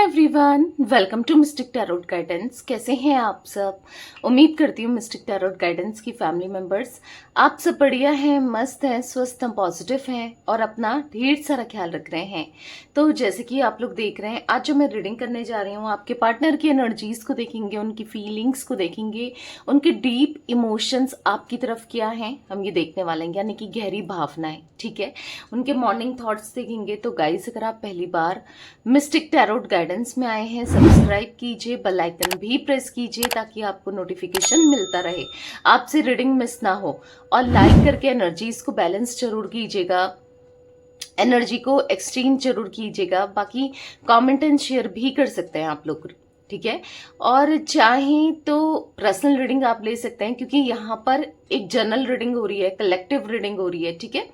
Everyone, welcome to mystic tarot guidance. कैसे हैं आप सब? उम्मीद करती हूँ मिस्टिक टैरोट गाइडेंस की फैमिली मेंबर्स आप सब बढ़िया हैं, मस्त हैं, स्वस्थ हैं, पॉजिटिव हैं और अपना ढेर सारा ख्याल रख रहे हैं। तो जैसे कि आप लोग देख रहे हैं, आज जो मैं रीडिंग करने जा रही हूँ, आपके पार्टनर की एनर्जीज को देखेंगे, उनकी फीलिंग्स को देखेंगे, उनके डीप इमोशंस आपकी तरफ क्या हैं हम ये देखने वाले हैं, यानी कि गहरी भावनाएं। ठीक है, उनके मॉर्निंग थॉट्स देखेंगे। तो गाइस, अगर आप पहली बार मिस्टिक टैरोट गाइडेंस में आए हैं, सब्सक्राइब कीजिए, बेल आइकन भी प्रेस कीजिए ताकि आपको नोटिफिकेशन मिलता रहे, आपसे रीडिंग मिस ना हो। और लाइक करके एनर्जीज को बैलेंस जरूर कीजिएगा, एनर्जी को एक्सचेंज जरूर कीजिएगा। बाकी कमेंट एंड शेयर भी कर सकते हैं आप लोग, ठीक है। और चाहें तो पर्सनल रीडिंग आप ले सकते हैं, क्योंकि यहाँ पर एक जनरल रीडिंग हो रही है, कलेक्टिव रीडिंग हो रही है, ठीक है।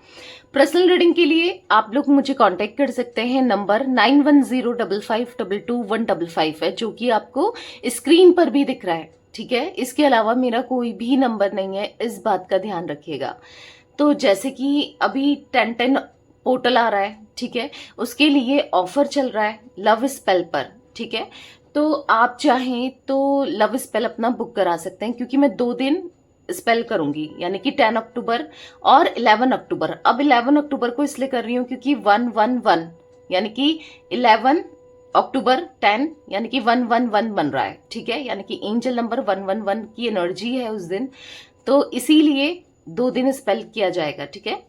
पर्सनल रीडिंग के लिए आप लोग मुझे कांटेक्ट कर सकते हैं, नंबर 9105522155 है, जो कि आपको स्क्रीन पर भी दिख रहा है, ठीक है। इसके अलावा मेरा कोई भी नंबर नहीं है, इस बात का ध्यान रखिएगा। तो जैसे कि अभी 10-10 पोर्टल आ रहा है, ठीक है, उसके लिए ऑफर चल रहा है लव स्पेल पर, ठीक है। तो आप चाहें तो लव स्पेल अपना बुक करा सकते हैं, क्योंकि मैं 2 दिन स्पेल करूंगी, यानी कि 10 अक्टूबर और 11 अक्टूबर। अब 11 अक्टूबर को इसलिए कर रही हूँ क्योंकि 111 यानी कि 11 अक्टूबर 10 यानी कि 111 बन रहा है, ठीक है, यानी कि एंजल नंबर 111 की एनर्जी है उस दिन, तो इसीलिए 2 दिन स्पेल किया जाएगा, ठीक है।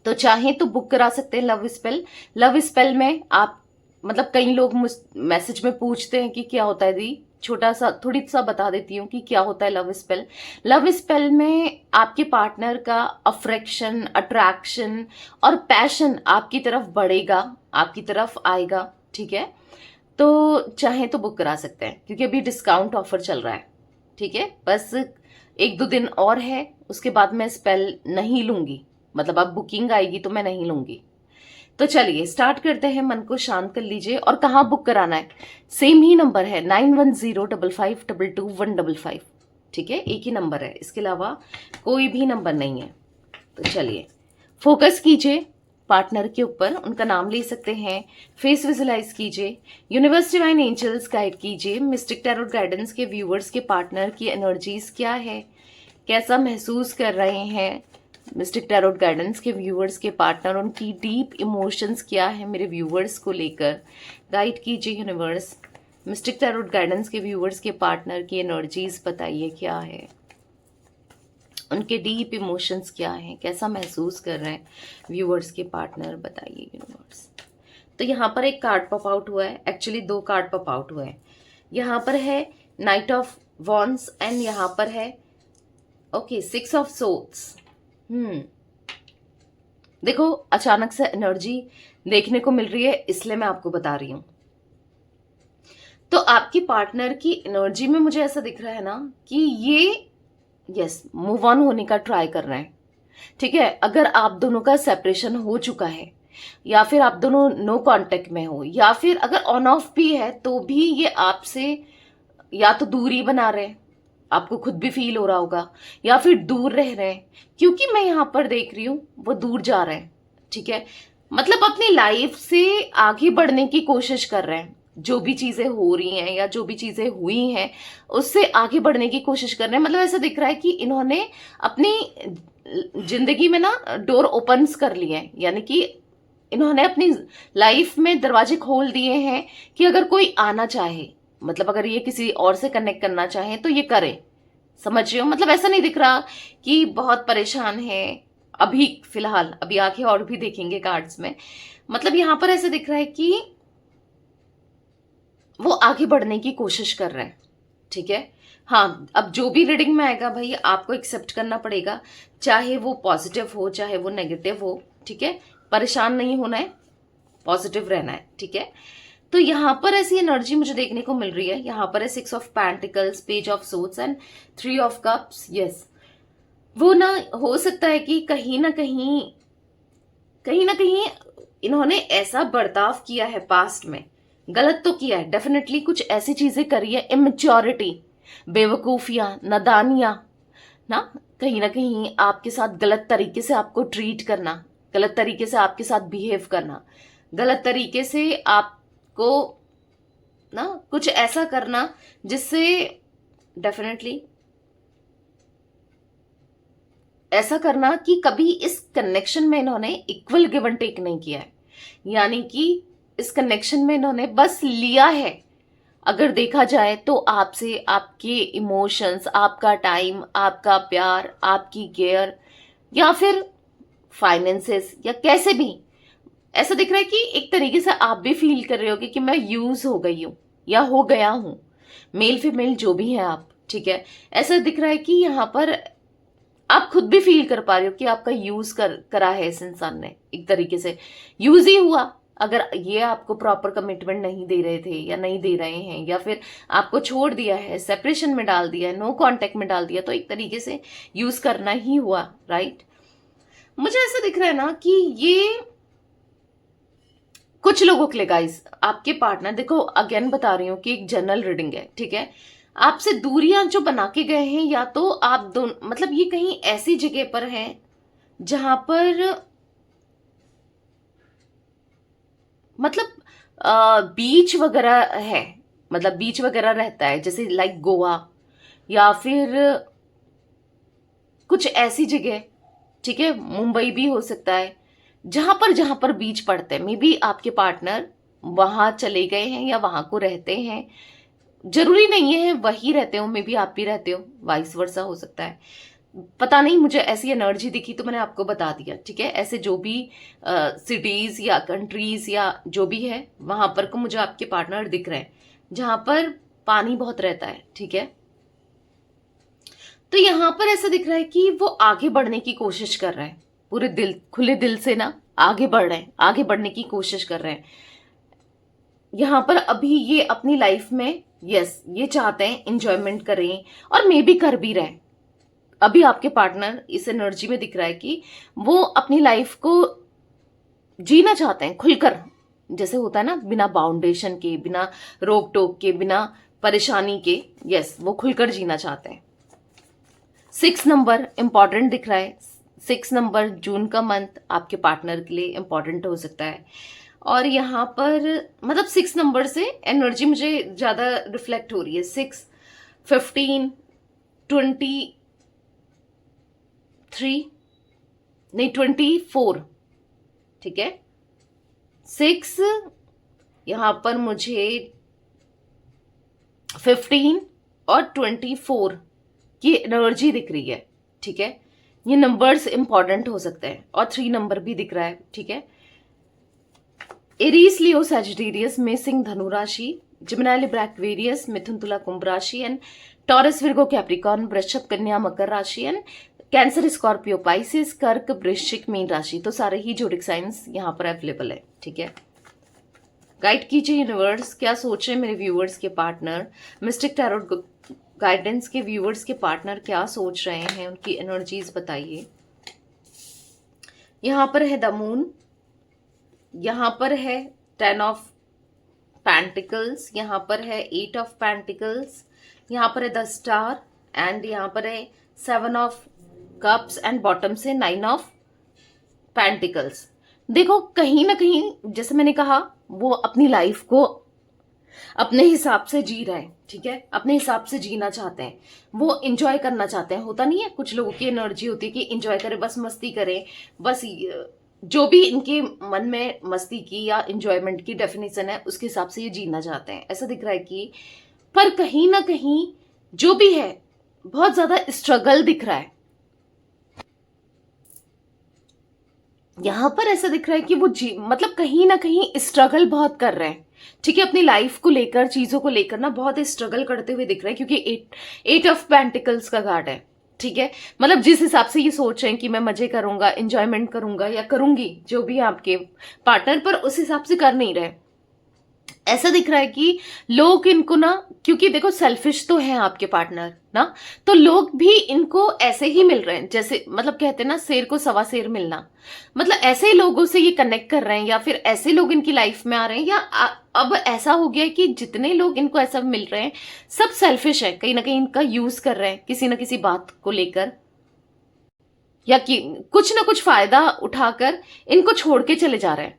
तो चाहे तो बुक करा सकते हैं लव स्पेल। लव स्पेल में आप मतलब कई लोग मैसेज में पूछते हैं कि क्या होता है दी, छोटा सा थोड़ी सा बता देती हूँ कि क्या होता है लव स्पेल। लव स्पेल में आपके पार्टनर का अफ्रेक्शन, अट्रैक्शन और पैशन आपकी तरफ बढ़ेगा, आपकी तरफ आएगा, ठीक है। तो चाहे तो बुक करा सकते हैं, क्योंकि अभी डिस्काउंट ऑफर चल रहा है, ठीक है। बस 1-2 दिन और है, उसके बाद मैं स्पेल नहीं लूंगी, मतलब अब बुकिंग आएगी तो मैं नहीं लूंगी। तो चलिए स्टार्ट करते हैं, मन को शांत कर लीजिए। और कहाँ बुक कराना है? सेम ही नंबर है 9105522155, ठीक है, एक ही नंबर है, इसके अलावा कोई भी नंबर नहीं है। तो चलिए फोकस कीजिए पार्टनर के ऊपर, उनका नाम ले सकते हैं, फेस विजुलाइज कीजिए, यूनिवर्स डिवाइन एंजल्स गाइड कीजिए। मिस्टिक टैरोट गाइडेंस के व्यूवर्स के पार्टनर की एनर्जीज क्या है, कैसा महसूस कर रहे हैं मिस्टिक टैरोट गाइडेंस के व्यूवर्स के पार्टनर, उनकी डीप इमोशंस क्या है मेरे व्यूवर्स को लेकर, गाइड कीजिए यूनिवर्स। मिस्टिक टैरोट गाइडेंस के व्यूवर्स के पार्टनर की एनर्जीज बताइए क्या है, उनके डीप इमोशंस क्या हैं, कैसा महसूस कर रहे हैं व्यूवर्स के पार्टनर, बताइए यूनिवर्स। तो यहाँ पर एक कार्ड पॉप आउट हुआ है, एक्चुअली 2 कार्ड पॉप आउट हुए हैं। यहाँ पर है नाइट ऑफ वॉन्ड्स एंड यहाँ पर है ओके 6 ऑफ सोर्ड्स। देखो अचानक से एनर्जी देखने को मिल रही है, इसलिए मैं आपको बता रही हूं। तो आपकी पार्टनर की एनर्जी में मुझे ऐसा दिख रहा है ना कि ये यस मूव ऑन होने का ट्राई कर रहे हैं, ठीक है। अगर आप दोनों का सेपरेशन हो चुका है, या फिर आप दोनों नो कांटेक्ट में हो, या फिर अगर ऑन ऑफ भी है, तो भी ये आपसे या तो दूरी बना रहे हैं, आपको खुद भी फील हो रहा होगा, या फिर दूर रह रहे हैं, क्योंकि मैं यहां पर देख रही हूं वो दूर जा रहे हैं, ठीक है। मतलब अपनी लाइफ से आगे बढ़ने की कोशिश कर रहे हैं, जो भी चीजें हो रही हैं या जो भी चीजें हुई हैं उससे आगे बढ़ने की कोशिश कर रहे हैं। मतलब ऐसा दिख रहा है कि इन्होंने अपनी जिंदगी में ना डोर ओपन कर लिए हैं, यानी कि इन्होंने अपनी लाइफ में दरवाजे खोल दिए हैं कि अगर कोई आना चाहे, मतलब अगर ये किसी और से कनेक्ट करना चाहे तो ये करें, समझ रहे हो। मतलब ऐसा नहीं दिख रहा कि बहुत परेशान है अभी फिलहाल, अभी आगे और भी देखेंगे कार्ड्स में। मतलब यहां पर ऐसा दिख रहा है कि वो आगे बढ़ने की कोशिश कर रहे हैं, ठीक है। हाँ, अब जो भी रीडिंग में आएगा भाई आपको एक्सेप्ट करना पड़ेगा, चाहे वो पॉजिटिव हो चाहे वो नेगेटिव हो, ठीक है। परेशान नहीं होना है, पॉजिटिव रहना है, ठीक है। तो यहाँ पर ऐसी एनर्जी मुझे देखने को मिल रही है। यहाँ पर है 6 of pentacles, page of swords and 3 of cups. Yes, वो ना हो सकता है कि कहीं ना कहीं इन्होंने ऐसा बर्ताव किया है पास्ट में, गलत तो किया है डेफिनेटली, कुछ ऐसी चीजें करी है, इमेच्योरिटी, बेवकूफियां, नादानियां ना कहीं आपके साथ गलत तरीके से आपको ट्रीट करना, गलत तरीके से आपके साथ बिहेव करना, गलत तरीके से आपको ना कुछ ऐसा करना जिससे डेफिनेटली ऐसा करना कि कभी इस कनेक्शन में इन्होंने इक्वल गिव एंड टेक नहीं किया है, यानी कि इस कनेक्शन में इन्होंने बस लिया है। अगर देखा जाए तो आपसे आपके इमोशंस, आपका टाइम, आपका प्यार, आपकी केयर, या फिर फाइनेंसेस, या कैसे भी ऐसा दिख रहा है कि एक तरीके से आप भी फील कर रहे होगे कि मैं यूज हो गई हूं या हो गया हूं, मेल फीमेल जो भी है आप, ठीक है। ऐसा दिख रहा है कि यहाँ पर आप खुद भी फील कर पा रहे हो कि आपका यूज करा है इस इंसान ने, एक तरीके से यूज ही हुआ। अगर ये आपको प्रॉपर कमिटमेंट नहीं दे रहे थे या नहीं दे रहे हैं, या फिर आपको छोड़ दिया है, सेपरेशन में डाल दिया है, नो कांटेक्ट में डाल दिया, तो एक तरीके से यूज करना ही हुआ, राइट। मुझे ऐसा दिख रहा है ना कि ये कुछ लोगों के लिए गाइस, आपके पार्टनर, देखो अगेन बता रही हूं कि एक जनरल रीडिंग है, ठीक है। आपसे दूरियां जो बना के गए हैं, या तो आप दोनों मतलब ये कहीं ऐसी जगह पर हैं जहां पर मतलब बीच वगैरह है, मतलब बीच वगैरह रहता है, जैसे लाइक गोवा या फिर कुछ ऐसी जगह, ठीक है, मुंबई भी हो सकता है, जहां पर बीच पड़ते हैं। मे बी आपके पार्टनर वहां चले गए हैं या वहां को रहते हैं, जरूरी नहीं है वही रहते हो, मे बी आप भी रहते हो, वाइस वर्सा हो सकता है, पता नहीं। मुझे ऐसी एनर्जी दिखी तो मैंने आपको बता दिया, ठीक है। ऐसे जो भी सिटीज या कंट्रीज या जो भी है वहां पर को मुझे आपके पार्टनर दिख रहे हैं जहां पर पानी बहुत रहता है, ठीक है। तो यहां पर ऐसा दिख रहा है कि वो आगे बढ़ने की कोशिश कर रहे हैं, पूरे दिल, खुले दिल से ना आगे बढ़ रहे हैं, आगे बढ़ने की कोशिश कर रहे हैं। यहां पर अभी ये अपनी लाइफ में यस ये चाहते हैं एंजॉयमेंट करें, और मे बी कर भी रहे हैं। अभी आपके पार्टनर इस एनर्जी में दिख रहा है कि वो अपनी लाइफ को जीना चाहते हैं खुलकर, जैसे होता है ना, बिना बाउंडेशन के, बिना रोक टोक के, बिना परेशानी के, यस वो खुलकर जीना चाहते हैं। 6 नंबर इंपॉर्टेंट दिख रहा है। 6 नंबर जून का मंथ आपके पार्टनर के लिए इंपॉर्टेंट हो सकता है। और यहाँ पर मतलब 6 नंबर से एनर्जी मुझे ज्यादा रिफ्लेक्ट हो रही है। 6, 15, 23 नहीं 24, ठीक है। 6 यहां पर मुझे 15 और 24 की एनर्जी दिख रही है, ठीक है। ये नंबर्स इंपॉर्टेंट हो सकते हैं। और 3 नंबर भी दिख रहा है, ठीक है। एरीज, लियो, सैजिटेरियस, मेषिंग, धनु राशि, जिमिनी, लिब्रा, एक्वेरियस, मिथुन, तुला, कुंभ राशि, एंड टॉरस, विर्गो, कैप्रिकॉर्न, वृषभ, कन्या, मकर राशि, एंड कैंसर, स्कॉर्पियो, पाइसिस, कर्क, वृश्चिक, मीन राशि। तो सारे ही जोडिक साइंस यहाँ पर अवेलेबल है, ठीक है। गाइड कीजिए यूनिवर्स, क्या सोच रहे हैं मेरे व्यूअर्स के पार्टनर, मिस्टिक टैरोट गाइडेंस के व्यूअर्स के पार्टनर क्या सोच रहे हैं, उनकी एनर्जीज बताइए। यहां पर है द मून, यहां पर है 10 ऑफ पेंटिकल्स, यहां पर है 8 ऑफ पेंटिकल्स, यहां पर है द स्टार, एंड यहां पर है 7 ऑफ कप्स, एंड बॉटम से 9 ऑफ पेंटिकल्स। देखो कहीं ना कहीं जैसे मैंने कहा, वो अपनी लाइफ को अपने हिसाब से जी रहे हैं, ठीक है। अपने हिसाब से जीना चाहते हैं, वो एंजॉय करना चाहते हैं। होता नहीं है, कुछ लोगों की एनर्जी होती है कि एंजॉय करें, बस मस्ती करें, बस जो भी इनके मन में मस्ती की या एंजॉयमेंट की डेफिनेशन है उसके हिसाब से ये जीना चाहते हैं, ऐसा दिख रहा है कि। पर कहीं ना कहीं जो भी है बहुत ज्यादा स्ट्रगल दिख रहा है। यहां पर ऐसा दिख रहा है कि वो मतलब कहीं ना कहीं स्ट्रगल बहुत कर रहे हैं, ठीक है। अपनी लाइफ को लेकर, चीजों को लेकर ना बहुत स्ट्रगल करते हुए दिख रहे हैं, क्योंकि 8 ऑफ पेंटिकल्स का कार्ड है, ठीक है। मतलब जिस हिसाब से ये सोच रहे हैं कि मैं मजे करूंगा, एंजॉयमेंट करूंगा या करूंगी, जो भी आपके पार्टनर, पर उस हिसाब से कर नहीं रहे। ऐसा दिख रहा है कि लोग इनको ना, क्योंकि देखो सेल्फिश तो है आपके पार्टनर ना, तो लोग भी इनको ऐसे ही मिल रहे हैं, जैसे मतलब कहते हैं ना, शेर को सवा शेर मिलना, मतलब ऐसे ही लोगों से ये कनेक्ट कर रहे हैं, या फिर ऐसे लोग इनकी लाइफ में आ रहे हैं, या अब ऐसा हो गया है कि जितने लोग इनको ऐसा मिल रहे हैं सब सेल्फिश है, कहीं ना कहीं इनका यूज कर रहे हैं किसी ना किसी बात को लेकर, या कि कुछ ना कुछ फायदा उठाकर इनको छोड़ के चले जा रहे हैं,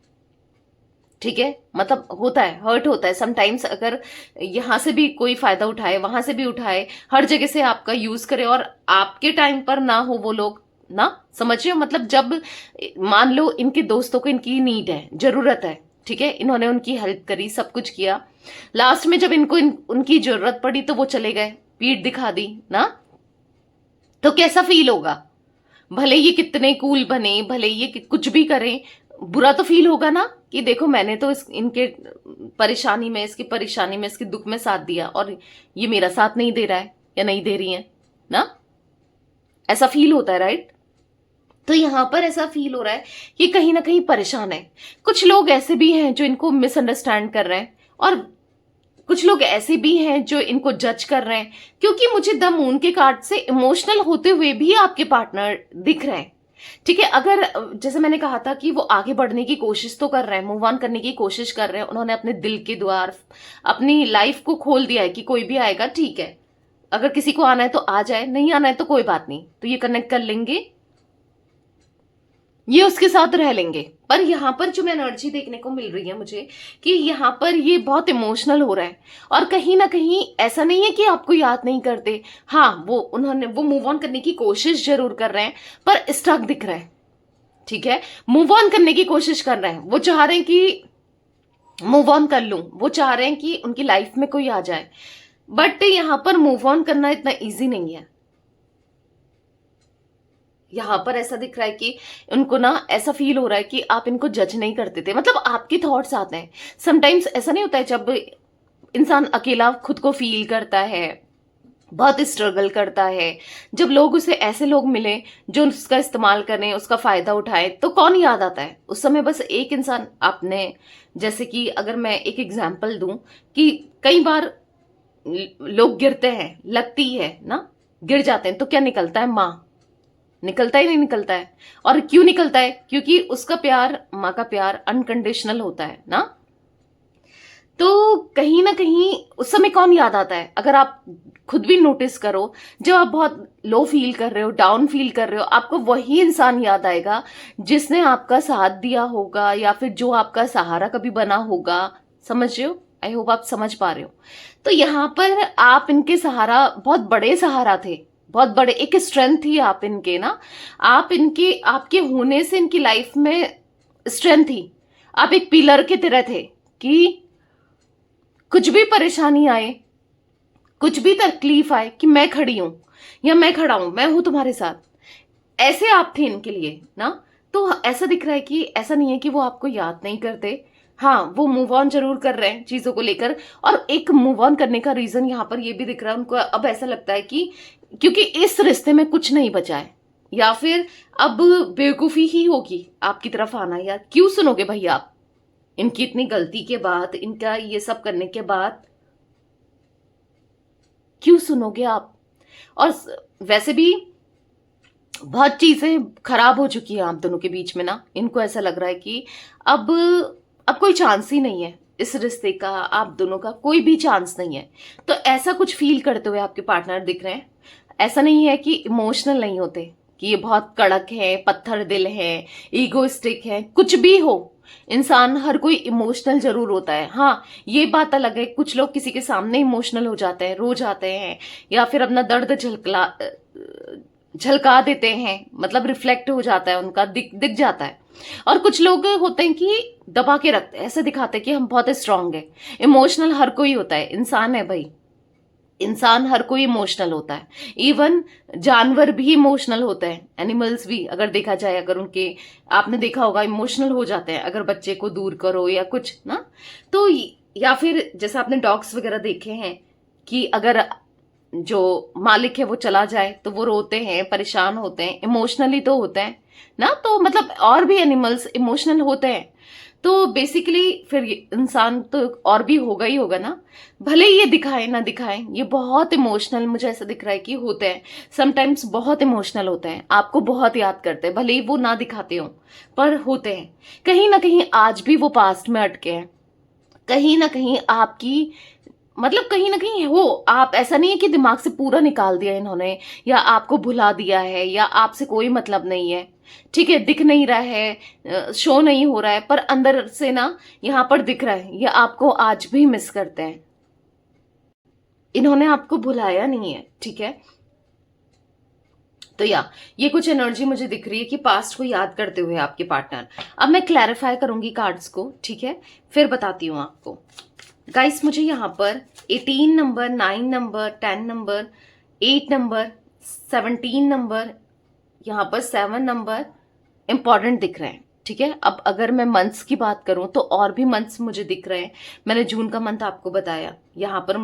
ठीक है, मतलब होता है, हर्ट होता है समटाइम्स। अगर यहां से भी कोई फायदा उठाए, वहां से भी उठाए, हर जगह से आपका यूज करे और आपके टाइम पर ना हो वो लोग ना, समझिए। मतलब जब मान लो इनके दोस्तों को इनकी नीड है, जरूरत है, ठीक है, इन्होंने उनकी हेल्प करी, सब कुछ किया, लास्ट में जब इनको उनकी जरूरत पड़ी तो वो चले गए, पीठ दिखा दी ना, तो कैसा फील होगा? भले ये कितने कूल बने, भले ये कुछ भी करें, बुरा तो फील होगा ना कि देखो मैंने तो इनके परेशानी में, इसकी परेशानी में, इसके दुख में साथ दिया और ये मेरा साथ नहीं दे रहा है या नहीं दे रही है ना, ऐसा फील होता है, राइट? तो यहां पर ऐसा फील हो रहा है कि कहीं ना कहीं परेशान है। कुछ लोग ऐसे भी हैं जो इनको मिसअंडरस्टैंड कर रहे हैं और कुछ लोग ऐसे भी हैं जो इनको जज कर रहे हैं, क्योंकि मुझे द मून के कार्ड से इमोशनल होते हुए भी आपके पार्टनर दिख रहे हैं, ठीक है। अगर जैसे मैंने कहा था कि वो आगे बढ़ने की कोशिश तो कर रहे हैं, मूव ऑन करने की कोशिश कर रहे हैं, उन्होंने अपने दिल के द्वार, अपनी लाइफ को खोल दिया है कि कोई भी आएगा, ठीक है, अगर किसी को आना है तो आ जाए, नहीं आना है तो कोई बात नहीं, तो ये कनेक्ट कर लेंगे, ये उसके साथ रह लेंगे। पर यहां पर जो एनर्जी देखने को मिल रही है मुझे कि यहां पर ये बहुत इमोशनल हो रहा है और कहीं ना कहीं ऐसा नहीं है कि आपको याद नहीं करते, हाँ वो मूव ऑन करने की कोशिश जरूर कर रहे हैं पर स्टक दिख रहा है, ठीक है। मूव ऑन करने की कोशिश कर रहे हैं, वो चाह रहे हैं कि मूव ऑन कर लूं, वो चाह रहे हैं कि उनकी लाइफ में कोई आ जाए, बट यहां पर मूव ऑन करना इतना ईजी नहीं है। यहां पर ऐसा दिख रहा है कि उनको ना ऐसा फील हो रहा है कि आप इनको जज नहीं करते थे, मतलब आपके थॉट्स आते हैं समटाइम्स। ऐसा नहीं होता है जब इंसान अकेला खुद को फील करता है, बहुत स्ट्रगल करता है, जब लोग उसे ऐसे लोग मिले जो उसका इस्तेमाल करें, उसका फायदा उठाए, तो कौन याद आता है उस समय? बस एक इंसान। आपने जैसे कि अगर मैं एक एग्जांपल दूं कि कई बार लोग गिरते हैं, लगती है ना, गिर जाते हैं तो क्या निकलता है? माँ निकलता ही नहीं निकलता है। और क्यों निकलता है? क्योंकि उसका प्यार, माँ का प्यार अनकंडीशनल होता है ना। तो कहीं ना कहीं उस समय कौन याद आता है? अगर आप खुद भी नोटिस करो, जब आप बहुत लो फील कर रहे हो, डाउन फील कर रहे हो, आपको वही इंसान याद आएगा जिसने आपका साथ दिया होगा या फिर जो आपका सहारा कभी बना होगा। समझ रहे हो? आई होप आप समझ पा रहे हो। तो यहां पर आप इनके सहारा, बहुत बड़े सहारा थे, बहुत बड़े, एक स्ट्रेंथ थी आप इनके ना, आप इनके, आपके होने से इनकी लाइफ में स्ट्रेंथ थी। आप एक पिलर की तरह थे कि कुछ भी परेशानी आए, कुछ भी तकलीफ आए, कि मैं खड़ी हूं या मैं खड़ा हूं, मैं हूं तुम्हारे साथ, ऐसे आप थे इनके लिए ना। तो ऐसा दिख रहा है कि ऐसा नहीं है कि वो आपको याद नहीं करते, हाँ वो मूव ऑन जरूर कर रहे हैं चीजों को लेकर। और एक मूव ऑन करने का रीजन यहाँ पर ये भी दिख रहा है उनको, अब ऐसा लगता है कि क्योंकि इस रिश्ते में कुछ नहीं बचा है, या फिर अब बेवकूफी ही होगी आपकी तरफ आना। यार क्यों सुनोगे भाई आप इनकी इतनी गलती के बाद, इनका ये सब करने के बाद क्यों सुनोगे आप? और वैसे भी बहुत चीजें खराब हो चुकी हैं आप दोनों के बीच में ना। इनको ऐसा लग रहा है कि अब कोई चांस ही नहीं है इस रिश्ते का, आप दोनों का कोई भी चांस नहीं है। तो ऐसा कुछ फील करते हुए आपके पार्टनर दिख रहे हैं। ऐसा नहीं है कि इमोशनल नहीं होते, कि ये बहुत कड़क है, पत्थर दिल है, ईगोइस्टिक है, कुछ भी हो, इंसान हर कोई इमोशनल जरूर होता है। हाँ ये बात अलग है, कुछ लोग किसी के सामने इमोशनल हो जाते हैं, रो जाते हैं, या फिर अपना दर्द झलका देते हैं, मतलब रिफ्लेक्ट हो जाता है उनका, दिख जाता है। और कुछ लोग होते हैं कि दबा के रखते हैं, ऐसे दिखाते हैं कि हम बहुत स्ट्रांग है। इमोशनल हर कोई होता है, इंसान है भाई, इंसान हर कोई इमोशनल होता है। इवन जानवर भी इमोशनल होते हैं, एनिमल्स भी अगर देखा जाए, अगर उनके, आपने देखा होगा इमोशनल हो जाते हैं अगर बच्चे को दूर करो या कुछ ना। तो या फिर जैसे आपने डॉग्स वगैरह देखे हैं कि अगर जो मालिक है वो चला जाए तो वो रोते हैं, परेशान होते हैं, इमोशनली तो होते हैं ना। तो मतलब और भी एनिमल्स इमोशनल होते हैं। तो बेसिकली फिर इंसान तो और भी होगा ही होगा ना, भले ही ये दिखाए ना दिखाए, ये बहुत इमोशनल मुझे ऐसा दिख रहा है कि होते हैं। समटाइम्स बहुत इमोशनल होते हैं, आपको बहुत याद करते हैं, भले ही वो ना दिखाते हो पर होते हैं। कहीं ना कहीं आज भी वो पास्ट में अटके हैं, कहीं ना कहीं आपकी मतलब कहीं ना कहीं हो आप, ऐसा नहीं है कि दिमाग से पूरा निकाल दिया इन्होंने या आपको भुला दिया है या आपसे कोई मतलब नहीं है, ठीक है, दिख नहीं रहा है, शो नहीं हो रहा है, पर अंदर से ना यहाँ पर दिख रहा है, ये आपको आज भी मिस करते हैं। इन्होंने आपको भुलाया नहीं है, ठीक है। तो या ये कुछ एनर्जी मुझे दिख रही है कि पास्ट को याद करते हुए आपके पार्टनर। अब मैं क्लैरिफाई करूंगी कार्ड्स को, ठीक है, फिर बताती हूं आपको। गाइस मुझे यहाँ पर 18 number, 9 number, 10 number, 8 number, 17 number, यहाँ पर 7 नंबर इंपॉर्टेंट दिख रहे हैं, ठीक है। अब अगर मैं मंथ्स की बात करूं तो और भी मंथ्स मुझे दिख रहे हैं। मैंने जून का मंथ आपको बताया, यहाँ पर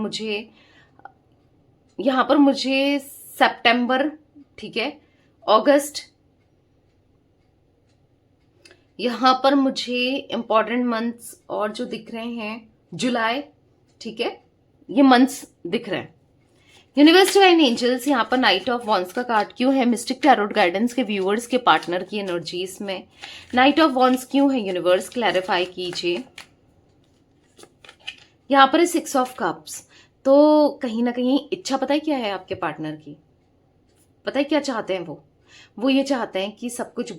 मुझे सितंबर, ठीक है, अगस्त, यहाँ पर मुझे इंपॉर्टेंट मंथ्स और जो दिख रहे हैं जुलाई, ठीक है, ये मंथ्स दिख रहे हैं। यूनिवर्स डिवाइन एंजल्स, यहाँ पर नाइट ऑफ वॉन्स का कार्ड क्यों है मिस्टिक टैरोट गाइडेंस के व्यूअर्स के पार्टनर की एनर्जीज में? नाइट ऑफ वॉन्स क्यों है यूनिवर्स, क्लैरिफाई कीजिए। यहाँ पर है 6 ऑफ कप्स। तो कहीं ना कहीं इच्छा पता है क्या है आपके पार्टनर की? पता है क्या चाहते हैं वो ये चाहते हैं कि सब कुछ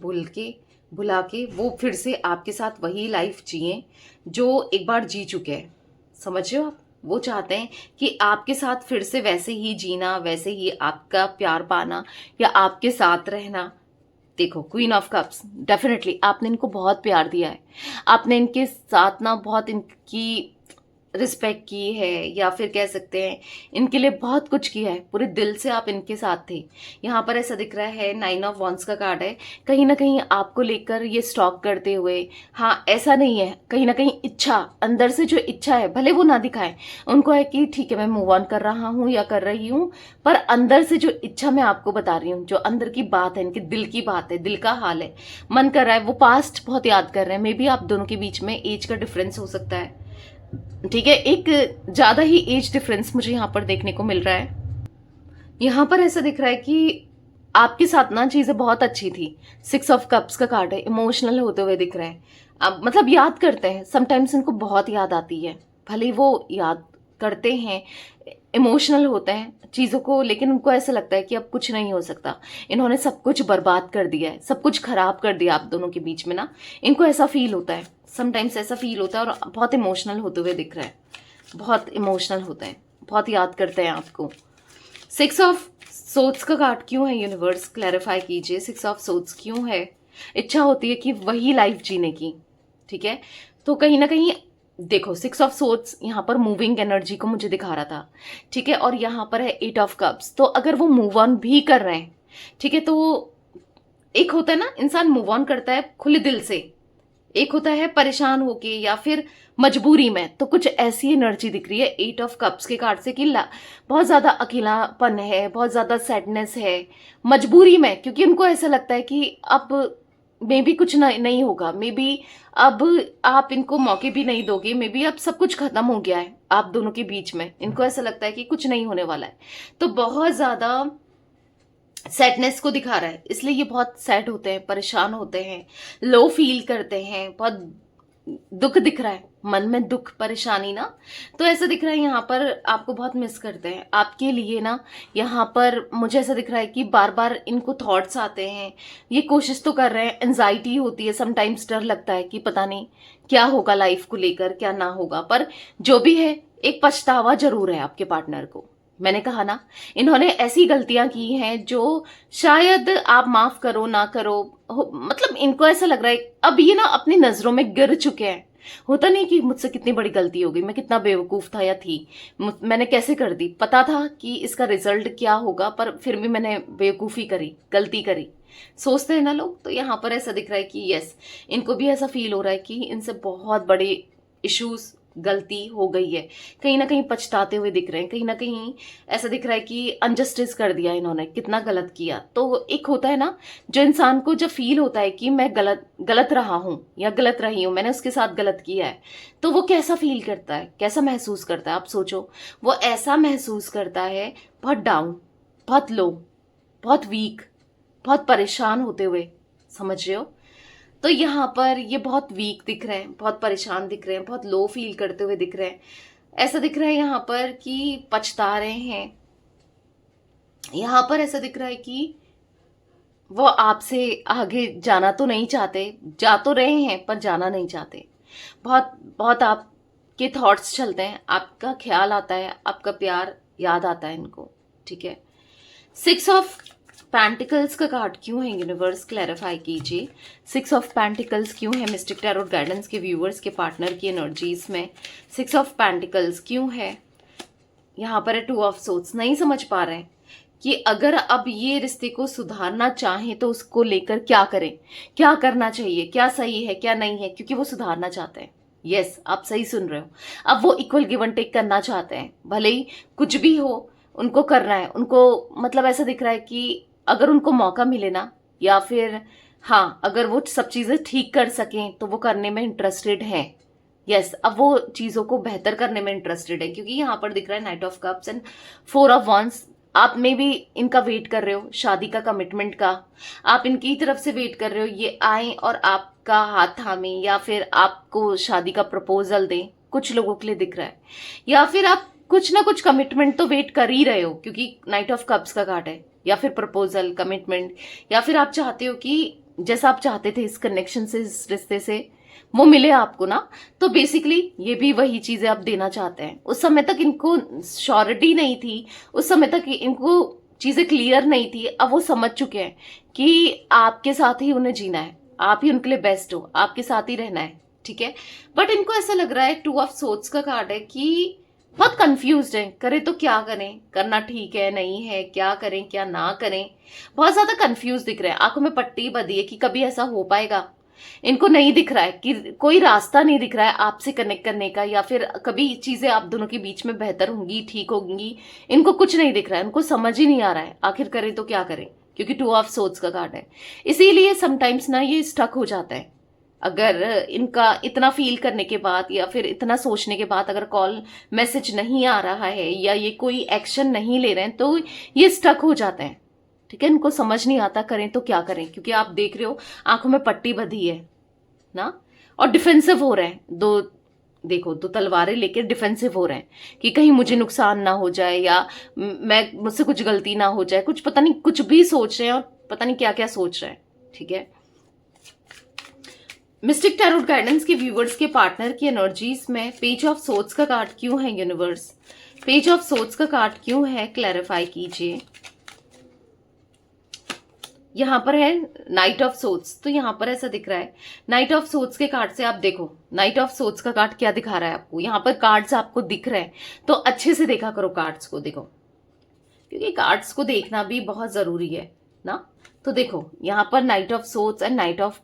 भुला के वो फिर से आपके साथ वही लाइफ जिए जो एक बार जी चुके हैं। समझ रहे हो आप? वो चाहते हैं कि आपके साथ फिर से वैसे ही जीना, वैसे ही आपका प्यार पाना या आपके साथ रहना। देखो क्वीन ऑफ कप्स, डेफिनेटली आपने इनको बहुत प्यार दिया है, आपने इनके साथ ना बहुत इनकी रिस्पेक्ट की है, या फिर कह सकते हैं इनके लिए बहुत कुछ किया है, पूरे दिल से आप इनके साथ थे। यहाँ पर ऐसा दिख रहा है 9 ऑफ वॉन्स का कार्ड है, कहीं ना कहीं आपको लेकर ये स्टॉक करते हुए। हाँ ऐसा नहीं है, कहीं ना कहीं इच्छा, अंदर से जो इच्छा है, भले वो ना दिखाएं, उनको है कि ठीक है मैं मूव ऑन कर रहा हूँ या कर रही हूँ, पर अंदर से जो इच्छा मैं आपको बता रही हूँ, जो अंदर की बात है, इनके दिल की बात है, दिल का हाल है, मन कर रहा है, वो पास्ट बहुत याद कर रहे हैं। मे बी आप दोनों के बीच में एज का डिफरेंस हो सकता है, ठीक है, एक ज्यादा ही एज डिफरेंस मुझे यहाँ पर देखने को मिल रहा है। यहाँ पर ऐसा दिख रहा है कि आपके साथ ना चीजें बहुत अच्छी थी। 6 ऑफ कप्स का कार्ड है, इमोशनल होते हुए दिख रहे हैं। अब मतलब याद करते हैं, समटाइम्स इनको बहुत याद आती है, भले वो याद करते हैं, इमोशनल होते हैं चीज़ों को, लेकिन उनको ऐसा लगता है कि अब कुछ नहीं हो सकता, इन्होंने सब कुछ बर्बाद कर दिया है, सब कुछ खराब कर दिया आप दोनों के बीच में ना। इनको ऐसा फील होता है, समटाइम्स ऐसा फील होता है, और बहुत इमोशनल होते हुए दिख रहा है, बहुत इमोशनल होते हैं, बहुत याद करते हैं आपको। 6 ऑफ सोट्स का कार्ड क्यों है यूनिवर्स, क्लैरिफाई कीजिए। 6 ऑफ सोट्स क्यों है? इच्छा होती है कि वही लाइफ जीने की, ठीक है। तो कहीं ना कहीं देखो 6 ऑफ सोट्स यहाँ पर मूविंग एनर्जी को मुझे दिखा रहा था, ठीक है, और यहाँ पर है 8 ऑफ कप्स। तो अगर वो मूव ऑन भी कर रहे हैं, ठीक है, तो एक होता है ना इंसान मूव ऑन करता है खुले दिल से, एक होता है परेशान होके या फिर मजबूरी में। तो कुछ ऐसी एनर्जी दिख रही है 8 ऑफ कप्स के कार्ड से कि बहुत ज्यादा अकेलापन है, बहुत ज्यादा सैडनेस है मजबूरी में, क्योंकि उनको ऐसा लगता है कि अब मे बी कुछ नहीं होगा, मे बी अब आप इनको मौके भी नहीं दोगे, मे बी अब सब कुछ खत्म हो गया है आप दोनों के बीच में। इनको ऐसा लगता है कि कुछ नहीं होने वाला है, तो बहुत ज्यादा सैडनेस को दिखा रहा है, इसलिए ये बहुत सैड होते हैं, परेशान होते हैं, लो फील करते हैं, बहुत दुख दिख रहा है मन में, दुख परेशानी ना। तो ऐसा दिख रहा है यहाँ पर आपको बहुत मिस करते हैं, आपके लिए ना यहाँ पर मुझे ऐसा दिख रहा है कि बार बार इनको थॉट्स आते हैं, ये कोशिश तो कर रहे हैं, एंजाइटी होती है, समटाइम्स डर लगता है कि पता नहीं क्या होगा लाइफ को लेकर, क्या ना होगा, पर जो भी है एक पछतावा जरूर है आपके पार्टनर को। मैंने कहा ना इन्होंने ऐसी गलतियां की हैं जो शायद आप माफ करो ना करो, मतलब इनको ऐसा लग रहा है अब ये ना अपनी नजरों में गिर चुके हैं। होता नहीं कि मुझसे कितनी बड़ी गलती हो गई, मैं कितना बेवकूफ था या थी, मैंने कैसे कर दी, पता था कि इसका रिजल्ट क्या होगा, पर फिर भी मैंने बेवकूफी करी, गलती करी, सोचते हैं ना लोग। तो यहाँ पर ऐसा दिख रहा है कि यस, इनको भी ऐसा फील हो रहा है कि इनसे बहुत बड़े इश्यूज, गलती हो गई है, कहीं ना कहीं पछताते हुए दिख रहे हैं, कहीं ना कहीं ऐसा दिख रहा है कि अनजस्टिस कर दिया इन्होंने, कितना गलत किया। तो एक होता है ना जो इंसान को जब फील होता है कि मैं गलत रहा हूं या गलत रही हूं, मैंने उसके साथ गलत किया है, तो वो कैसा फील करता है, कैसा महसूस करता है, आप सोचो। वो ऐसा महसूस करता है बहुत डाउन, बहुत लो, बहुत वीक, बहुत परेशान होते हुए, समझ रहे हो। तो यहाँ पर ये बहुत वीक दिख रहे हैं, बहुत परेशान दिख रहे हैं, बहुत लो फील करते हुए दिख रहे हैं, ऐसा दिख रहा है यहाँ पर कि पछता रहे हैं। यहाँ पर ऐसा दिख रहा है कि वो आपसे आगे जाना तो नहीं चाहते, जा तो रहे हैं पर जाना नहीं चाहते। बहुत बहुत आपके थॉट्स चलते हैं, आपका ख्याल आता है, आपका प्यार याद आता है इनको, ठीक है। 6 ऑफ पेंटिकल्स का कार्ड क्यों है यूनिवर्स, क्लैरिफाई कीजिए। 6 ऑफ पेंटिकल्स क्यों है मिस्टिक टैरोट गाइडेंस के व्यूअर्स के पार्टनर की एनर्जीज में। 6 ऑफ पेंटिकल्स क्यों है। यहाँ पर है 2 ऑफ सोर्ड्स। नहीं समझ पा रहे हैं कि अगर अब ये रिश्ते को सुधारना चाहें तो उसको लेकर क्या करें, क्या करना चाहिए, क्या सही है क्या नहीं है, क्योंकि वो सुधारना चाहते हैं। यस, आप सही सुन रहे हो। अब वो इक्वल गिव एंड टेक करना चाहते हैं, भले ही कुछ भी हो उनको करना है। उनको मतलब ऐसा दिख रहा है कि अगर उनको मौका मिले ना, या फिर हाँ अगर वो सब चीजें ठीक कर सकें तो वो करने में इंटरेस्टेड हैं। यस, अब वो चीजों को बेहतर करने में इंटरेस्टेड है, क्योंकि यहाँ पर दिख रहा है night of cups and 4 of wands. आप में भी इनका वेट कर रहे हो, शादी का, कमिटमेंट का। आप इनकी तरफ से वेट कर रहे हो ये आए और आपका हाथ थामे, या फिर आपको शादी का प्रपोजल दें, कुछ लोगों के लिए दिख रहा है। या फिर आप कुछ ना कुछ कमिटमेंट तो वेट कर ही रहे हो, क्योंकि नाइट ऑफ कप्स का कार्ड है। या फिर प्रपोजल, कमिटमेंट, या फिर आप चाहते हो कि जैसा आप चाहते थे इस कनेक्शन से, इस रिश्ते से वो मिले आपको ना। तो बेसिकली ये भी वही चीजें आप देना चाहते हैं। उस समय तक इनको श्योरिटी नहीं थी, उस समय तक इनको चीजें क्लियर नहीं थी। अब वो समझ चुके हैं कि आपके साथ ही उन्हें जीना है, आप ही उनके लिए बेस्ट हो, आपके साथ ही रहना है, ठीक है। बट इनको ऐसा लग रहा है, 2 ऑफ सोर्ड्स का कार्ड है, कि बहुत कंफ्यूज्ड है, करें तो क्या करें, करना ठीक है नहीं है, क्या करें क्या ना करें। बहुत ज्यादा कंफ्यूज दिख रहे हैं, आंखों में पट्टी बंधी है कि कभी ऐसा हो पाएगा। इनको नहीं दिख रहा है कि कोई रास्ता नहीं दिख रहा है आपसे कनेक्ट करने का, या फिर कभी चीजें आप दोनों के बीच में बेहतर होंगी, ठीक होंगी। इनको कुछ नहीं दिख रहा है, उनको समझ ही नहीं आ रहा है आखिर करें तो क्या करें, क्योंकि 2 ऑफ सोर्ड्स का कार्ड है। इसीलिए समटाइम्स ना ये स्टक हो जाता है। अगर इनका इतना फील करने के बाद या फिर इतना सोचने के बाद अगर कॉल मैसेज नहीं आ रहा है या ये कोई एक्शन नहीं ले रहे हैं तो ये स्टक हो जाते हैं, ठीक है। इनको समझ नहीं आता करें तो क्या करें, क्योंकि आप देख रहे हो आंखों में पट्टी बंधी है ना, और डिफेंसिव हो रहे हैं। देखो, 2 तलवारें लेकर डिफेंसिव हो रहे हैं कि कहीं मुझे नुकसान ना हो जाए, या मुझसे कुछ गलती ना हो जाए, कुछ पता नहीं, कुछ भी सोच रहे हैं और पता नहीं क्या क्या सोच रहे हैं, ठीक है। मिस्टिक टैरोट गाइडेंस के व्यूवर्स के पार्टनर की एनर्जीज में पेज ऑफ सोर्ड्स का कार्ड क्यों है यूनिवर्स, पेज ऑफ सोर्ड्स का कार्ड क्यों है, क्लैरिफाई कीजिए। यहां पर है नाइट ऑफ सोर्ड्स, तो यहां पर ऐसा दिख रहा है नाइट ऑफ सोर्ड्स के कार्ड से आप देखो नाइट ऑफ सोर्ड्स का कार्ड क्या दिखा रहा है आपको। यहां पर कार्ड्स आपको दिख रहे हैं तो अच्छे से देखा करो कार्ड्स को, देखो, क्योंकि कार्ड्स को देखना भी बहुत जरूरी है ना। तो देखो यहां पर night of swords and night of,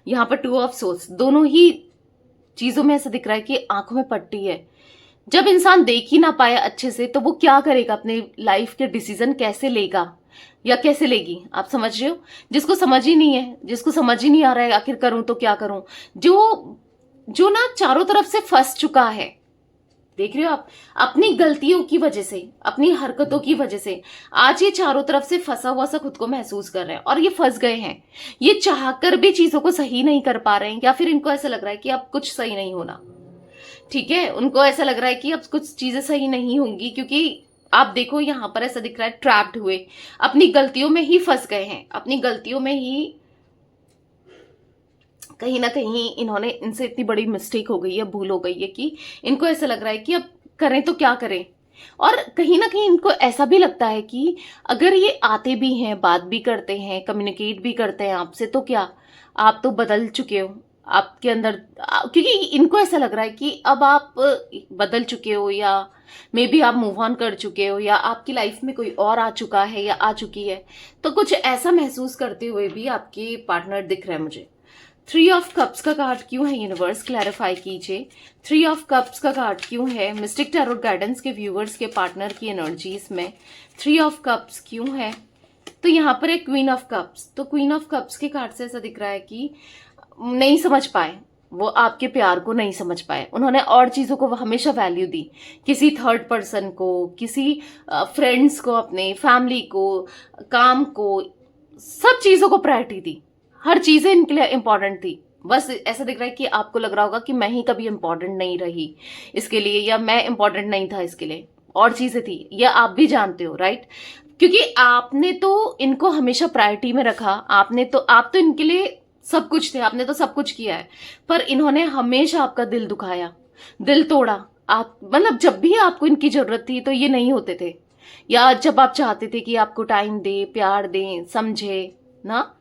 यहाँ पर 2 ऑफ सोर्ड्स, दोनों ही चीजों में ऐसा दिख रहा है कि आंखों में पट्टी है। जब इंसान देख ही ना पाए अच्छे से तो वो क्या करेगा, अपने लाइफ के डिसीजन कैसे लेगा या कैसे लेगी, आप समझ रहे हो। जिसको समझ ही नहीं है, जिसको समझ ही नहीं आ रहा है आखिर करूं तो क्या करूं, जो ना चारों तरफ से फंस चुका है, देख रहे हो आप, अपनी गलतियों की वजह से, अपनी हरकतों की वजह से आज ये चारों तरफ से फंसा हुआ सा खुद को महसूस कर रहे हैं और ये फंस गए हैं। ये चाहकर भी चीजों को सही नहीं कर पा रहे हैं, या फिर इनको ऐसा लग रहा है कि अब कुछ सही नहीं होना, ठीक है। उनको ऐसा लग रहा है कि अब कुछ चीजें सही नहीं होंगी, क्योंकि आप देखो यहां पर ऐसा दिख रहा है ट्रैप्ड हुए, अपनी गलतियों में ही फंस गए हैं, अपनी गलतियों में ही कहीं ना कहीं इन्होंने, इनसे इतनी बड़ी मिस्टेक हो गई है, भूल हो गई है कि इनको ऐसा लग रहा है कि अब करें तो क्या करें। और कहीं ना कहीं इनको ऐसा भी लगता है कि अगर ये आते भी हैं, बात भी करते हैं, कम्युनिकेट भी करते हैं आपसे, तो क्या आप तो बदल चुके हो आपके अंदर, क्योंकि इनको ऐसा लग रहा है कि अब आप बदल चुके हो, या मे बी आप मूव ऑन कर चुके हो, या आपकी लाइफ में कोई और आ चुका है या आ चुकी है। तो कुछ ऐसा महसूस करते हुए भी आपके पार्टनर दिख रहे हैं मुझे। 3 ऑफ कप्स का कार्ड क्यों है यूनिवर्स, क्लैरिफाई कीजिए। 3 ऑफ कप्स का कार्ड क्यों है मिस्टिक टैरोट गाइडेंस के व्यूवर्स के पार्टनर की एनर्जीज में। 3 ऑफ कप्स क्यों है, तो यहाँ पर है क्वीन ऑफ कप्स। तो क्वीन ऑफ कप्स के कार्ड से ऐसा दिख रहा है कि नहीं समझ पाए, वो आपके प्यार को नहीं समझ पाए, उन्होंने और चीजों को हमेशा वैल्यू दी, किसी थर्ड पर्सन को, किसी फ्रेंड्स को, अपने फैमिली को, काम को, सब चीजों को प्रायोरिटी दी, हर चीजें इनके लिए इंपॉर्टेंट थी, बस ऐसा दिख रहा है कि आपको लग रहा होगा कि मैं ही कभी इम्पोर्टेंट नहीं रही इसके लिए, या मैं इम्पोर्टेंट नहीं था इसके लिए, और चीजें थी, या आप भी जानते हो, राइट? क्योंकि आपने तो इनको हमेशा प्रायोरिटी में रखा, आप तो इनके लिए सब कुछ थे, आपने तो सब कुछ किया है, पर इन्होंने हमेशा आपका दिल दुखाया, दिल तोड़ा। आप मतलब जब भी आपको इनकी जरूरत थी तो ये नहीं होते थे, या जब आप चाहते थे कि आपको टाइम दे, प्यार दे, समझे ना,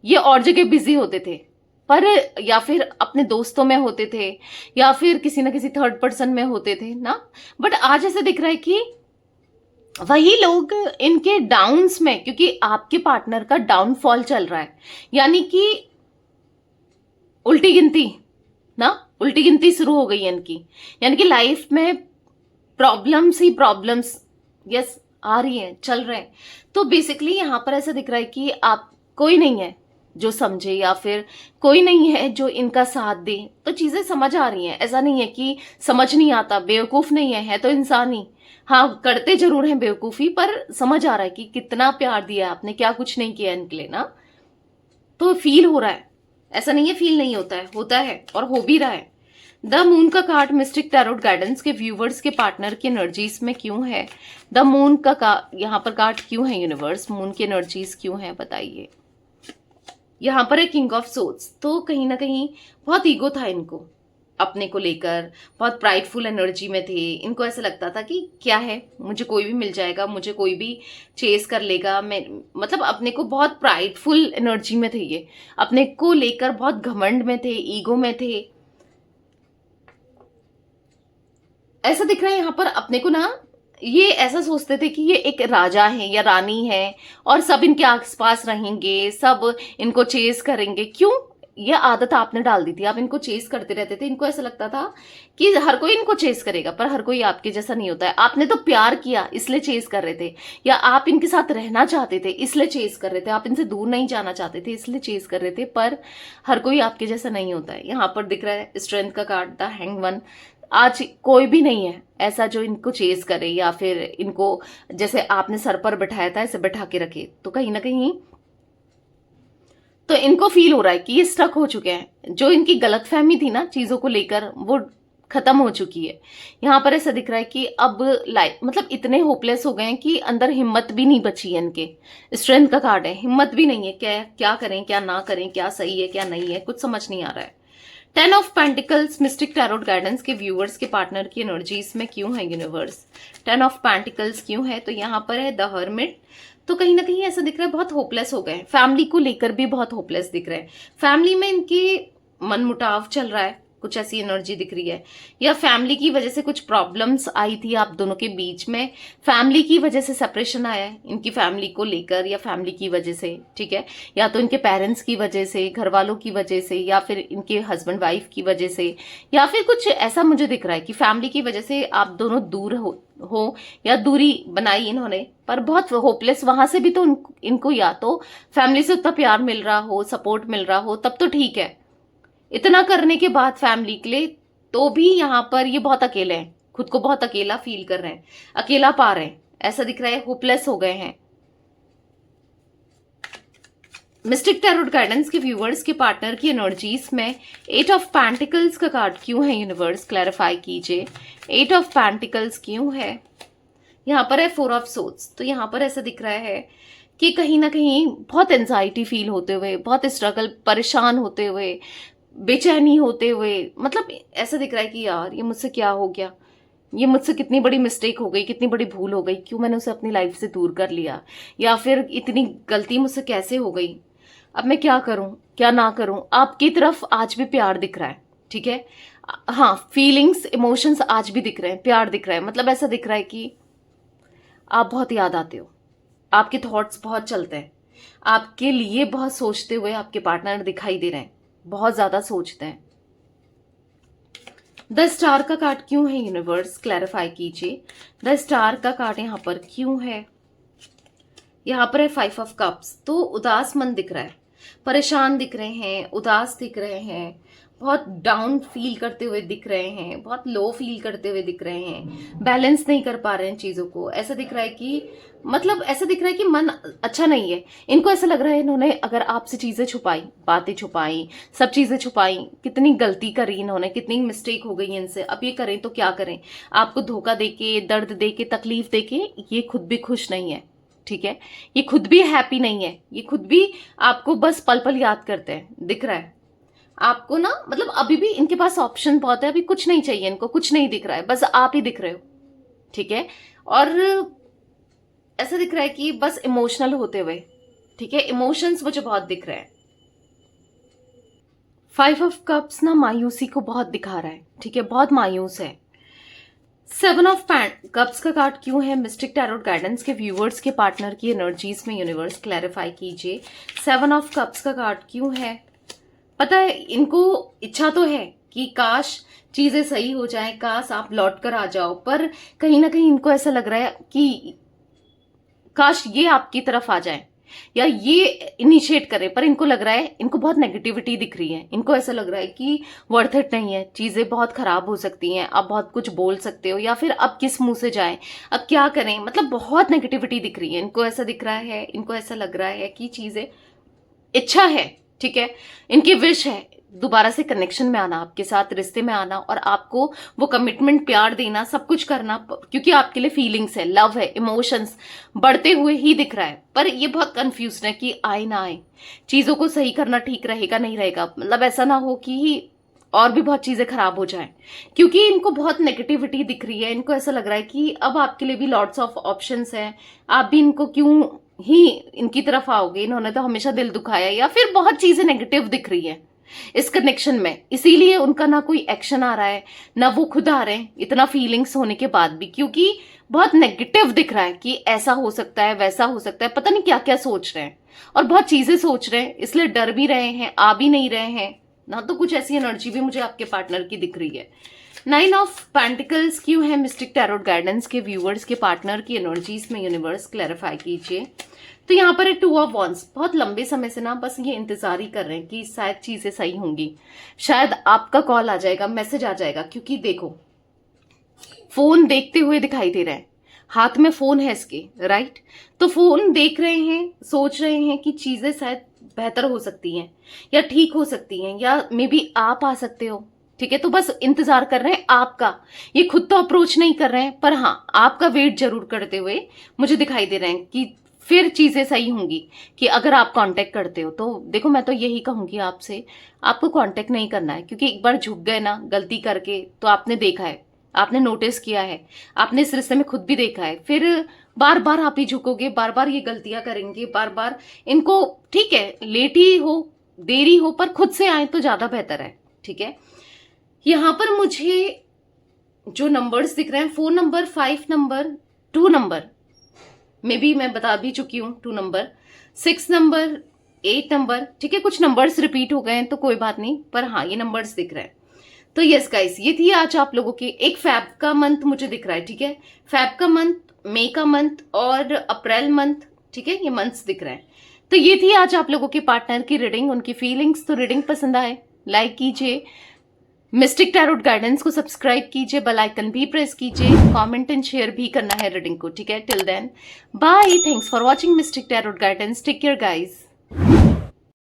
ये और जगह बिजी होते थे, पर या फिर अपने दोस्तों में होते थे, या फिर किसी ना किसी थर्ड पर्सन में होते थे ना। बट आज ऐसा दिख रहा है कि वही लोग इनके डाउन्स में, क्योंकि आपके पार्टनर का डाउनफॉल चल रहा है, यानी कि उल्टी गिनती ना, उल्टी गिनती शुरू हो गई है इनकी, यानी कि लाइफ में प्रॉब्लम्स ही प्रॉब्लम्स, यस, आ रही हैं, चल रहे हैं। तो बेसिकली यहां पर ऐसा दिख रहा है कि आप, कोई नहीं है जो समझे, या फिर कोई नहीं है जो इनका साथ दे। तो चीजें समझ आ रही हैं, ऐसा नहीं है कि समझ नहीं आता, बेवकूफ नहीं है तो इंसान ही, हाँ करते जरूर हैं बेवकूफी, पर समझ आ रहा है कि कितना प्यार दिया आपने, क्या कुछ नहीं किया इनके लिए ना। तो फील हो रहा है, ऐसा नहीं है फील नहीं होता है, होता है और हो भी रहा है। द मून का कार्ड मिस्टिक टैरोट गाइडेंस के व्यूवर्स के पार्टनर की एनर्जीज में क्यों है? द मून का यहाँ पर कार्ड क्यों है? यूनिवर्स मून की एनर्जीज क्यों है, बताइए। यहाँ पर है किंग ऑफ सोर्ड्स। तो कहीं ना कहीं बहुत ईगो था इनको, अपने को लेकर बहुत प्राइडफुल एनर्जी में थे। इनको ऐसा लगता था कि क्या है, मुझे कोई भी मिल जाएगा, मुझे कोई भी चेस कर लेगा, मैं मतलब अपने को बहुत प्राइडफुल एनर्जी में थे ये, अपने को लेकर बहुत घमंड में थे, ईगो में थे। ऐसा दिख रहा है यहाँ पर अपने को ना, ये ऐसा सोचते थे कि ये एक राजा है या रानी है और सब इनके आसपास रहेंगे, सब इनको चेस करेंगे। क्यों? ये आदत आपने डाल दी थी, आप इनको चेस करते रहते थे। इनको ऐसा लगता था कि हर कोई इनको चेस करेगा, पर हर कोई आपके जैसा नहीं होता है। आपने तो प्यार किया इसलिए चेस कर रहे थे, या आप इनके साथ रहना चाहते थे इसलिए चेस कर रहे थे, आप इनसे दूर नहीं जाना चाहते थे इसलिए चेस कर रहे थे, पर हर कोई आपके जैसा नहीं होता है। यहाँ पर दिख रहा है स्ट्रेंथ का कार्ड, द हैंगमैन। आज कोई भी नहीं है ऐसा जो इनको चेस करे, या फिर इनको जैसे आपने सर पर बैठाया था ऐसे बैठा के रखे। तो कहीं ना कहीं तो इनको फील हो रहा है कि ये स्टक हो चुके हैं, जो इनकी गलतफहमी थी ना चीजों को लेकर वो खत्म हो चुकी है। यहाँ पर ऐसा दिख रहा है कि अब लाइफ मतलब इतने होपलेस हो गए हैं कि अंदर हिम्मत भी नहीं बची है इनके। स्ट्रेंथ का कार्ड है, हिम्मत भी नहीं है, क्या क्या करें क्या ना करें, क्या सही है क्या नहीं है, कुछ समझ नहीं आ रहा है। 10 of pentacles mistake tarot guidance के व्यूअर्स के पार्टनर की एनर्जीज में क्यों है यूनिवर्स? 10 ऑफ पेंटिकल्स क्यों है? तो यहाँ पर है द हर्मिट। तो कहीं ना कहीं ऐसा दिख रहा है बहुत होपलेस हो गए हैं, फैमिली को लेकर भी बहुत होपलेस दिख रहे हैं। फैमिली में इनकी मनमुटाव चल रहा है, कुछ ऐसी एनर्जी दिख रही है, या फैमिली की वजह से कुछ प्रॉब्लम्स आई थी आप दोनों के बीच में, फैमिली की वजह से सेपरेशन आया है इनकी फैमिली को लेकर, या फैमिली की वजह से, ठीक है, या तो इनके पेरेंट्स की वजह से, घर वालों की वजह से, या फिर इनके हस्बैंड वाइफ की वजह से, या फिर कुछ ऐसा मुझे दिख रहा है कि फैमिली की वजह से आप दोनों दूर हो या दूरी बनाई इन्होंने, पर बहुत होपलेस। वहां से भी तो इनको या तो फैमिली से उतना प्यार मिल रहा हो, सपोर्ट मिल रहा हो, तब तो ठीक है। इतना करने के बाद फैमिली के लिए, तो भी यहाँ पर ये बहुत अकेले हैं, खुद को बहुत अकेला फील कर रहे हैं, अकेला पा रहे हैं, ऐसा दिख रहा है होपलेस हो गए हैं। मिस्टिक टैरोट गाइडेंस के व्यूवर्स के पार्टनर की एनर्जीज में 8 ऑफ पेंटिकल्स का कार्ड क्यों है यूनिवर्स, क्लैरिफाई कीजिए। 8 ऑफ पेंटिकल्स क्यों है? यहाँ पर है 4 ऑफ सोर्ड्स। तो यहाँ पर ऐसा दिख रहा है कि कहीं ना कहीं बहुत एंजाइटी फील होते हुए, बहुत स्ट्रगल, परेशान होते हुए, बेचैनी होते हुए, मतलब ऐसा दिख रहा है कि यार ये मुझसे क्या हो गया, ये मुझसे कितनी बड़ी मिस्टेक हो गई, कितनी बड़ी भूल हो गई, क्यों मैंने उसे अपनी लाइफ से दूर कर लिया, या फिर इतनी गलती मुझसे कैसे हो गई, अब मैं क्या करूं क्या ना करूं। आपकी तरफ आज भी प्यार दिख रहा है, ठीक है, हाँ फीलिंग्स इमोशंस आज भी दिख रहे हैं, प्यार दिख रहा है, मतलब ऐसा दिख रहा है कि आप बहुत याद आते हो, आपके थॉट्स बहुत चलते हैं, आपके लिए बहुत सोचते हुए आपके पार्टनर दिखाई दे रहे हैं, बहुत ज्यादा सोचते हैं। द स्टार का कार्ड क्यों है यूनिवर्स, क्लैरिफाई कीजिए। द स्टार का कार्ड यहाँ पर क्यों है? यहाँ पर है 5 ऑफ कप्स। तो उदास मन दिख रहा है, परेशान दिख रहे हैं, उदास दिख रहे हैं, बहुत डाउन फील करते हुए दिख रहे हैं, बहुत लो फील करते हुए दिख रहे हैं, बैलेंस नहीं कर पा रहे हैं चीजों को। ऐसा दिख रहा है कि मतलब ऐसा दिख रहा है कि मन अच्छा नहीं है। इनको ऐसा लग रहा है इन्होंने अगर आपसे चीजें छुपाई, बातें छुपाई, सब चीजें छुपाई, कितनी गलती करी इन्होंने, कितनी मिस्टेक हो गई इनसे, अब ये करें तो क्या करें। आपको धोखा देके, दर्द देके, तकलीफ देके ये खुद भी खुश नहीं है, ठीक है। ये खुद भी हैप्पी नहीं है, ये खुद भी आपको बस पल पल याद करते हैं, दिख रहा है आपको ना। मतलब अभी भी इनके पास ऑप्शन बहुत है, अभी कुछ नहीं चाहिए इनको, कुछ नहीं दिख रहा है, बस आप ही दिख रहे हो, ठीक है। और ऐसा दिख रहा है कि बस इमोशनल होते हुए, ठीक है, इमोशंस मुझे बहुत दिख रहे हैं। 5 ऑफ कप्स ना मायूसी को बहुत दिखा रहा है, ठीक है, बहुत मायूस है। 7 ऑफ कप्स का कार्ड क्यों है मिस्टिक टैरोट गाइडेंस के व्यूअर्स के पार्टनर की एनर्जीज में यूनिवर्स क्लैरिफाई कीजिए। 7 ऑफ कप्स का कार्ड क्यों है? पता है इनको इच्छा तो है कि काश चीजें सही हो जाएं, काश आप लौट कर आ जाओ, पर कहीं ना कहीं इनको ऐसा लग रहा है कि काश ये आपकी तरफ आ जाए या ये इनिशिएट करे, पर इनको लग रहा है, इनको बहुत नेगेटिविटी दिख रही है। इनको ऐसा लग रहा है कि वर्थ इट नहीं है, चीजें बहुत खराब हो सकती हैं, आप बहुत कुछ बोल सकते हो या फिर अब किस मुंह से जाएं, अब क्या करें, मतलब बहुत नेगेटिविटी दिख रही है। इनको ऐसा दिख रहा है, इनको ऐसा लग रहा है कि चीजें, इच्छा है, ठीक है, इनकी विश है दोबारा से कनेक्शन में आना, आपके साथ रिश्ते में आना और आपको वो कमिटमेंट, प्यार देना, सब कुछ करना, क्योंकि आपके लिए फीलिंग्स है, लव है, इमोशंस बढ़ते हुए ही दिख रहा है। पर ये बहुत कंफ्यूज है कि आए ना आए, चीजों को सही करना ठीक रहेगा नहीं रहेगा, मतलब ऐसा ना हो कि और भी बहुत चीजें खराब हो जाएं, क्योंकि इनको बहुत नेगेटिविटी दिख रही है। इनको ऐसा लग रहा है कि अब आपके लिए भी लॉट्स ऑफ ऑप्शंस हैं, आप भी इनको क्यों ही इनकी तरफ आओगे, इन्होंने तो हमेशा दिल दुखाया, या फिर बहुत चीजें नेगेटिव दिख रही है इस कनेक्शन में। इसीलिए उनका ना कोई एक्शन आ रहा है, ना वो खुद आ रहे हैं, इतना फीलिंग्स होने के बाद भी, क्योंकि बहुत नेगेटिव दिख रहा है कि ऐसा हो सकता है, वैसा हो सकता है, पता नहीं क्या क्या सोच रहे हैं और बहुत चीजें सोच रहे हैं, इसलिए डर भी रहे हैं, आ भी नहीं रहे हैं ना। तो कुछ ऐसी एनर्जी भी मुझे आपके पार्टनर की दिख रही है। 9 ऑफ पेंटिकल्स क्यों है मिस्टिक टैरोट गाइडेंस के व्यूअर्स के पार्टनर की एनर्जीज में यूनिवर्स क्लैरिफाई कीजिए। तो यहाँ पर है 2 ऑफ वॉन्ड्स, बहुत लंबे समय से ना बस ये इंतजार ही कर रहे हैं कि शायद चीजें सही होंगी, शायद आपका कॉल आ जाएगा, मैसेज आ जाएगा, क्योंकि देखो फोन देखते हुए दिखाई दे रहा है, हाथ में फोन है इसके, राइट। तो फोन देख रहे हैं, सोच रहे हैं कि चीजें शायद बेहतर हो सकती हैं या ठीक हो सकती हैं, या मे बी आप आ सकते हो, ठीक है। तो बस इंतजार कर रहे हैं आपका, ये खुद तो अप्रोच नहीं कर रहे हैं, पर हाँ आपका वेट जरूर करते हुए मुझे दिखाई दे रहे हैं कि फिर चीजें सही होंगी, कि अगर आप कांटेक्ट करते हो तो देखो, मैं तो यही कहूंगी आपसे, आपको कांटेक्ट नहीं करना है, क्योंकि एक बार झुक गए ना गलती करके, तो आपने देखा है, आपने नोटिस किया है, आपने इस रिश्ते में खुद भी देखा है, फिर बार बार आप ही झुकोगे, बार बार ये गलतियां करेंगे, बार बार इनको, ठीक है, लेट ही हो, देरी हो, पर खुद से आए तो ज्यादा बेहतर है, ठीक है। यहां पर मुझे जो नंबर्स दिख रहे हैं, 4 number, 5 number, 2 number, may be मैं बता भी चुकी हूं 2 नंबर, 6 नंबर, 8 नंबर, ठीक है। कुछ नंबर्स रिपीट हो गए हैं तो कोई बात नहीं, पर हाँ ये नंबर्स दिख रहे हैं। तो यस गाइस, ये थी आज आप लोगों की एक फैब का मंथ मुझे दिख रहा है, ठीक है, फैब का मंथ, मई का मंथ और अप्रैल मंथ, ठीक है, ये मंथ्स दिख रहे हैं। तो ये थी आज आप लोगों के पार्टनर की रीडिंग, उनकी फीलिंग्स। तो रीडिंग पसंद आए लाइक कीजिए, मिस्टिक टैरोट गाइडेंस को सब्सक्राइब कीजिए, बेल आइकन भी प्रेस कीजिए, कमेंट एंड शेयर भी करना है रीडिंग को, ठीक है। Till then bye, thanks for watching mystic tarot guidance, take care guys.